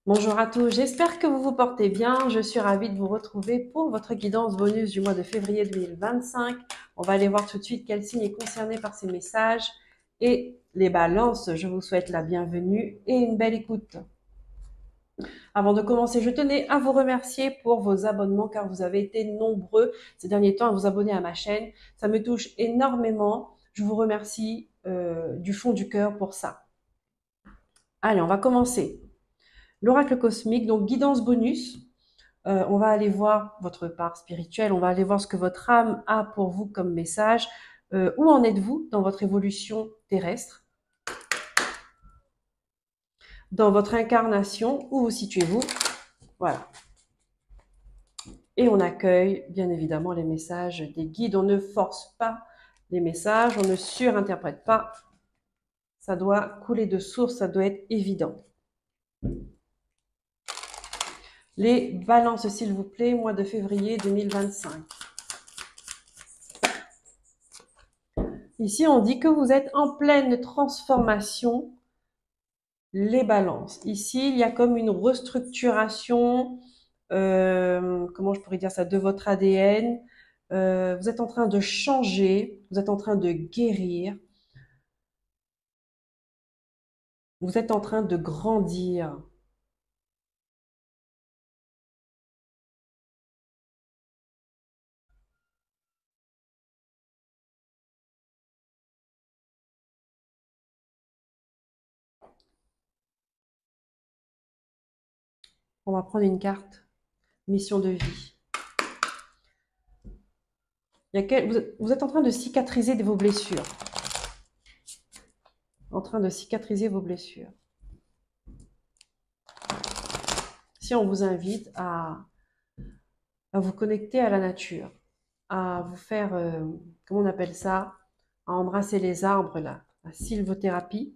Bonjour à tous, j'espère que vous vous portez bien. Je suis ravie de vous retrouver pour votre guidance bonus du mois de février 2025. On va aller voir tout de suite quel signe est concerné par ces messages. Et les balances, je vous souhaite la bienvenue et une belle écoute. Avant de commencer, je tenais à vous remercier pour vos abonnements car vous avez été nombreux ces derniers temps à vous abonner à ma chaîne. Ça me touche énormément. Je vous remercie du fond du cœur pour ça. Allez, on va commencer. L'oracle cosmique, donc guidance bonus. On va aller voir votre part spirituelle, on va aller voir ce que votre âme a pour vous comme message. Où en êtes-vous dans votre évolution terrestre? Dans votre incarnation, où vous situez-vous? Voilà. Et on accueille bien évidemment les messages des guides. On ne force pas les messages, on ne surinterprète pas. Ça doit couler de source, ça doit être évident. Les balances, s'il vous plaît, mois de février 2025. Ici, on dit que vous êtes en pleine transformation. Les balances. Ici, il y a comme une restructuration, comment je pourrais dire ça, de votre ADN. Vous êtes en train de changer, vous êtes en train de guérir, vous êtes en train de grandir. On va prendre une carte, mission de vie. Vous êtes en train de cicatriser vos blessures. En train de cicatriser vos blessures. Si on vous invite à vous connecter à la nature, à vous faire, comment on appelle ça, à embrasser les arbres, là, la sylvothérapie.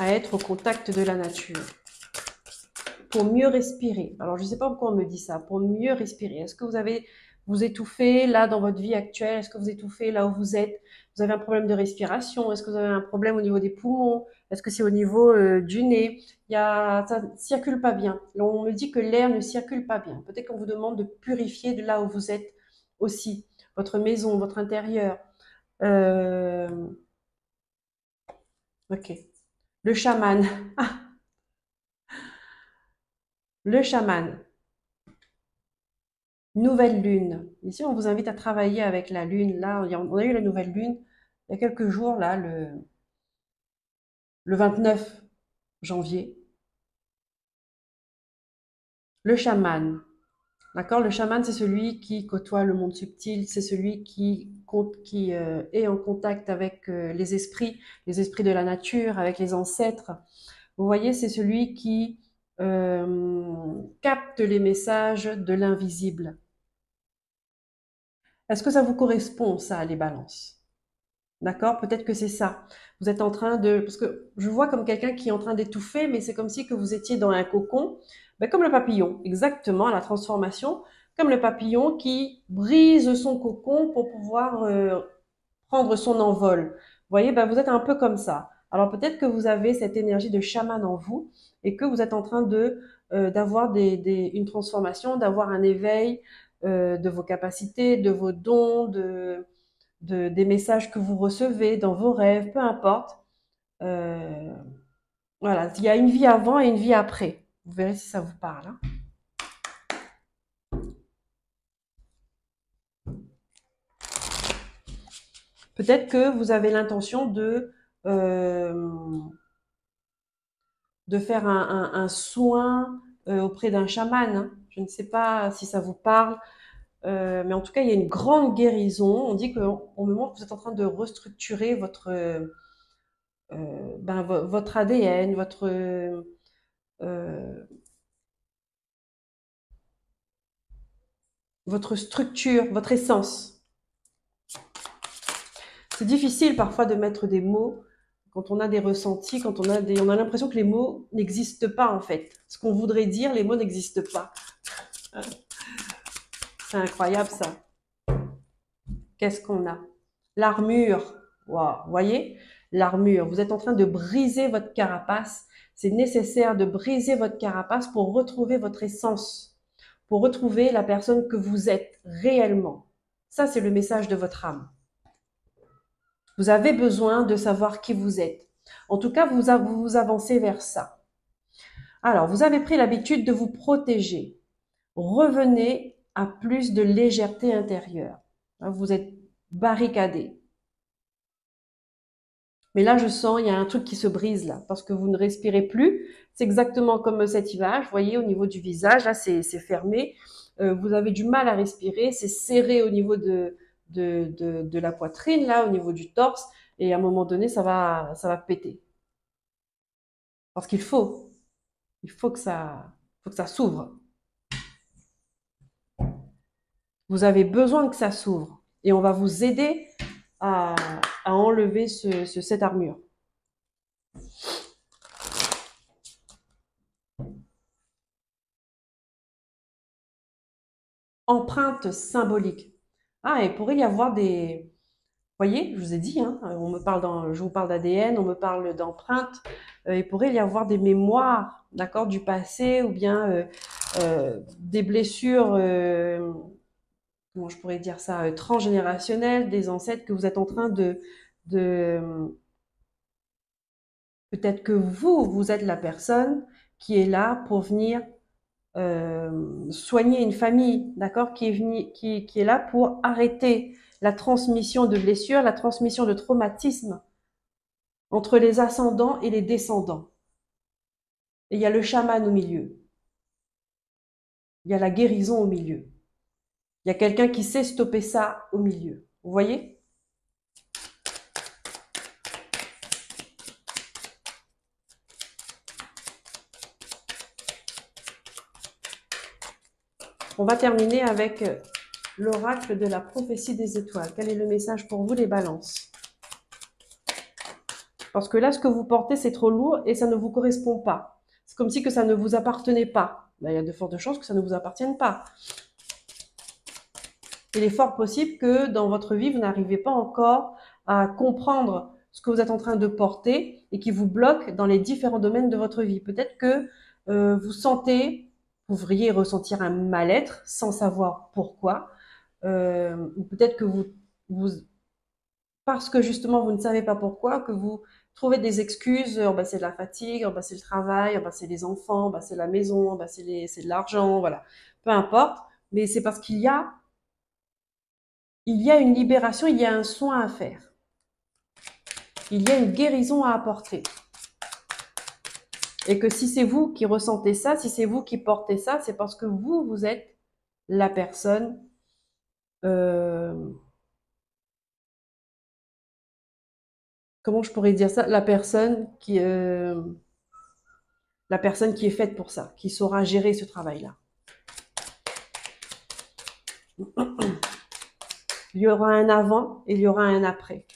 À être au contact de la nature. Pour mieux respirer. Alors, je ne sais pas pourquoi on me dit ça. Pour mieux respirer. Est-ce que vous étouffez là dans votre vie actuelle? Est-ce que vous étouffez là où vous êtes? Vous avez un problème de respiration? Est-ce que vous avez un problème au niveau des poumons? Est-ce que c'est au niveau du nez? Ça ne circule pas bien. On me dit que l'air ne circule pas bien. Peut-être qu'on vous demande de purifier de là où vous êtes aussi. Votre maison, votre intérieur. Ok. Le chaman. Le chaman. Nouvelle lune. Ici, on vous invite à travailler avec la lune. Là, on a eu la nouvelle lune il y a quelques jours, là, le 29 janvier. Le chaman. D'accord? Le chaman, c'est celui qui côtoie le monde subtil, c'est celui qui est en contact avec les esprits de la nature, avec les ancêtres. Vous voyez, c'est celui qui capte les messages de l'invisible. Est-ce que ça vous correspond, ça, les balances? D'accord? Peut-être que c'est ça. Vous êtes en train de... Parce que je vois comme quelqu'un qui est en train d'étouffer, mais c'est comme si que vous étiez dans un cocon. Ben, comme le papillon, exactement, la transformation. Comme le papillon qui brise son cocon pour pouvoir prendre son envol. Vous voyez, ben, vous êtes un peu comme ça. Alors peut-être que vous avez cette énergie de chaman en vous et que vous êtes en train d'avoir une transformation, d'avoir un éveil de vos capacités, de vos dons, des messages que vous recevez dans vos rêves, peu importe. Euh, voilà, il y a une vie avant et une vie après. Vous verrez si ça vous parle, hein. Peut-être que vous avez l'intention de faire un soin auprès d'un chaman, hein. Je ne sais pas si ça vous parle, mais en tout cas, il y a une grande guérison. On dit qu'on me montre que vous êtes en train de restructurer votre ADN, euh, votre structure, votre essence. C'est difficile parfois de mettre des mots quand on a des ressentis, quand on a l'impression que les mots n'existent pas en fait. Ce qu'on voudrait dire, les mots n'existent pas. C'est incroyable ça. Qu'est-ce qu'on a? L'armure. Wow. Vous voyez? L'armure. Vous êtes en train de briser votre carapace. C'est nécessaire de briser votre carapace pour retrouver votre essence, pour retrouver la personne que vous êtes réellement. Ça, c'est le message de votre âme. Vous avez besoin de savoir qui vous êtes. En tout cas, vous avancez vers ça. Alors, vous avez pris l'habitude de vous protéger. Revenez à plus de légèreté intérieure. Vous êtes barricadé. Mais là, je sens, il y a un truc qui se brise là, parce que vous ne respirez plus. C'est exactement comme cette image, vous voyez, au niveau du visage, là, c'est fermé. Vous avez du mal à respirer, c'est serré au niveau de la poitrine, là, au niveau du torse. Et à un moment donné, ça va péter. Parce il faut que ça s'ouvre. Vous avez besoin que ça s'ouvre. Et on va vous aider à enlever cette armure. Empreinte symbolique. Ah, il pourrait y avoir des... Vous voyez, je vous ai dit, hein, je vous parle d'ADN, on me parle d'empreintes. Il pourrait y avoir des mémoires, d'accord, du passé ou bien des blessures, comment je pourrais dire ça, transgénérationnelles, des ancêtres que vous êtes en train de peut-être que vous êtes la personne qui est là pour venir soigner une famille, d'accord, qui est là pour arrêter la transmission de blessures, la transmission de traumatismes entre les ascendants et les descendants. Et il y a le chaman au milieu. Il y a la guérison au milieu. Il y a quelqu'un qui sait stopper ça au milieu. Vous voyez? On va terminer avec l'oracle de la prophétie des étoiles. Quel est le message pour vous, les balances? Parce que là, ce que vous portez, c'est trop lourd et ça ne vous correspond pas. C'est comme si que ça ne vous appartenait pas. Ben, il y a de fortes chances que ça ne vous appartienne pas. Il est fort possible que dans votre vie, vous n'arrivez pas encore à comprendre ce que vous êtes en train de porter et qui vous bloque dans les différents domaines de votre vie. Peut-être que vous pourriez ressentir un mal-être sans savoir pourquoi. Ou peut-être que parce que justement vous ne savez pas pourquoi, que vous trouvez des excuses, oh, bah, c'est de la fatigue, oh, bah, c'est le travail, oh, bah, c'est les enfants, oh, bah, c'est la maison, oh, bah, c'est de l'argent, voilà. Peu importe, mais c'est parce il y a une libération, il y a un soin à faire. Il y a une guérison à apporter. Et que si c'est vous qui ressentez ça, si c'est vous qui portez ça, c'est parce que vous êtes la personne comment je pourrais dire ça? La personne qui est faite pour ça, qui saura gérer ce travail-là. Il y aura un avant et il y aura un après.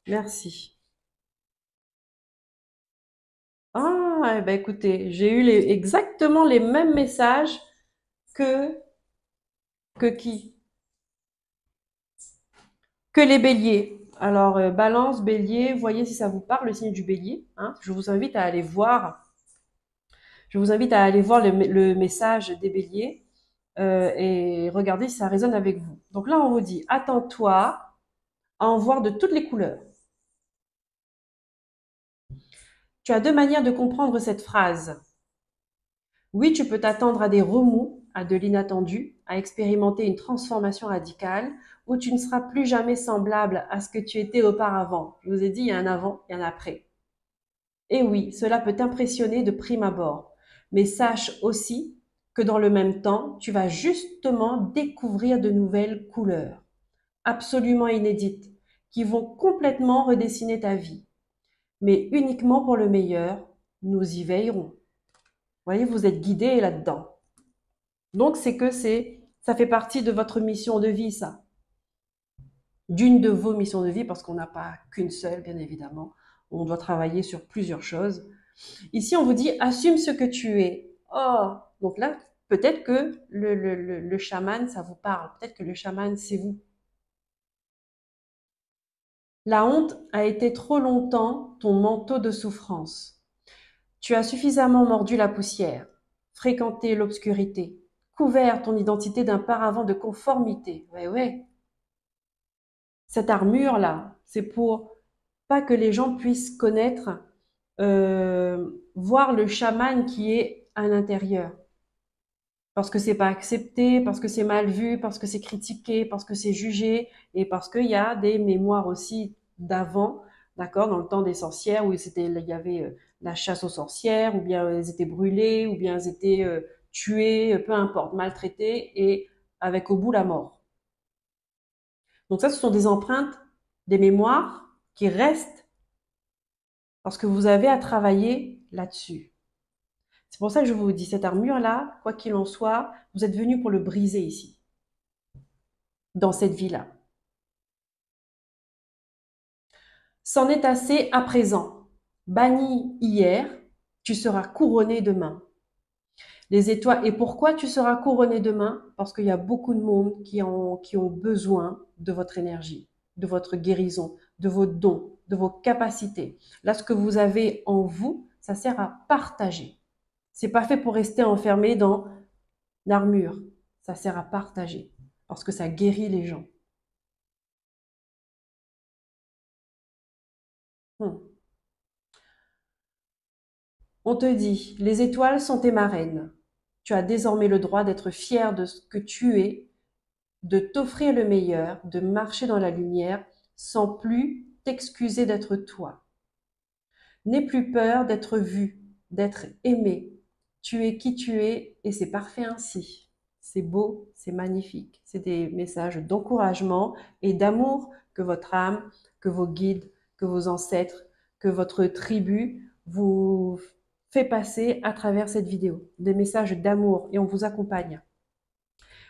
Merci. Ah, eh ben écoutez, j'ai eu exactement les mêmes messages que, que qui? Que les béliers. Alors, balance, bélier, voyez si ça vous parle, le signe du bélier. Hein. Je vous invite à aller voir. Je vous invite à aller voir le message des béliers et regardez si ça résonne avec vous. Donc là, on vous dit, attends-toi à en voir de toutes les couleurs. Tu as deux manières de comprendre cette phrase. Oui, tu peux t'attendre à des remous, à de l'inattendu, à expérimenter une transformation radicale, où tu ne seras plus jamais semblable à ce que tu étais auparavant. Je vous ai dit, il y a un avant et un après. Et oui, cela peut t'impressionner de prime abord, mais sache aussi que dans le même temps, tu vas justement découvrir de nouvelles couleurs, absolument inédites, qui vont complètement redessiner ta vie. Mais uniquement pour le meilleur, nous y veillerons. Vous voyez, vous êtes guidé là-dedans. Donc, ça fait partie de votre mission de vie, ça. d'une de vos missions de vie, parce qu'on n'a pas qu'une seule, bien évidemment. On doit travailler sur plusieurs choses. Ici, on vous dit, assume ce que tu es. Oh, donc là, peut-être que le chaman, ça vous parle. Peut-être que le chaman, c'est vous. La honte a été trop longtemps ton manteau de souffrance. Tu as suffisamment mordu la poussière, fréquenté l'obscurité, couvert ton identité d'un paravent de conformité. Ouais, ouais. Cette armure-là, c'est pour pas que les gens puissent connaître, voir le chaman qui est à l'intérieur. Parce que c'est pas accepté, parce que c'est mal vu, parce que c'est critiqué, parce que c'est jugé, et parce qu'il y a des mémoires aussi d'avant, d'accord, dans le temps des sorcières, où il y avait la chasse aux sorcières, ou bien elles étaient brûlées, ou bien elles étaient tuées, peu importe, maltraitées, et avec au bout la mort. Donc ça, ce sont des empreintes, des mémoires qui restent parce que vous avez à travailler là-dessus. C'est pour ça que je vous dis, cette armure-là, quoi qu'il en soit, vous êtes venu pour le briser ici, dans cette vie-là. C'en est assez à présent. Banni hier, tu seras couronné demain. Les étoiles. Et pourquoi tu seras couronné demain? Parce qu'il y a beaucoup de monde qui ont besoin de votre énergie, de votre guérison, de vos dons, de vos capacités. Là, ce que vous avez en vous, ça sert à partager. C'est pas fait pour rester enfermé dans l'armure. Ça sert à partager parce que ça guérit les gens. Hmm. On te dit, les étoiles sont tes marraines. Tu as désormais le droit d'être fier de ce que tu es, de t'offrir le meilleur, de marcher dans la lumière sans plus t'excuser d'être toi. N'aie plus peur d'être vu, d'être aimé. Tu es qui tu es et c'est parfait ainsi. C'est beau, c'est magnifique. C'est des messages d'encouragement et d'amour que votre âme, que vos guides, que vos ancêtres, que votre tribu vous fait passer à travers cette vidéo. Des messages d'amour et on vous accompagne.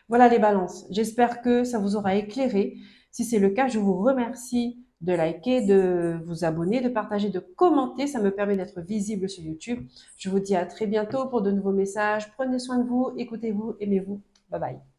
Voilà les balances. J'espère que ça vous aura éclairé. Si c'est le cas, je vous remercie de liker, de vous abonner, de partager, de commenter. Ça me permet d'être visible sur YouTube. Je vous dis à très bientôt pour de nouveaux messages. Prenez soin de vous, écoutez-vous, aimez-vous. Bye bye.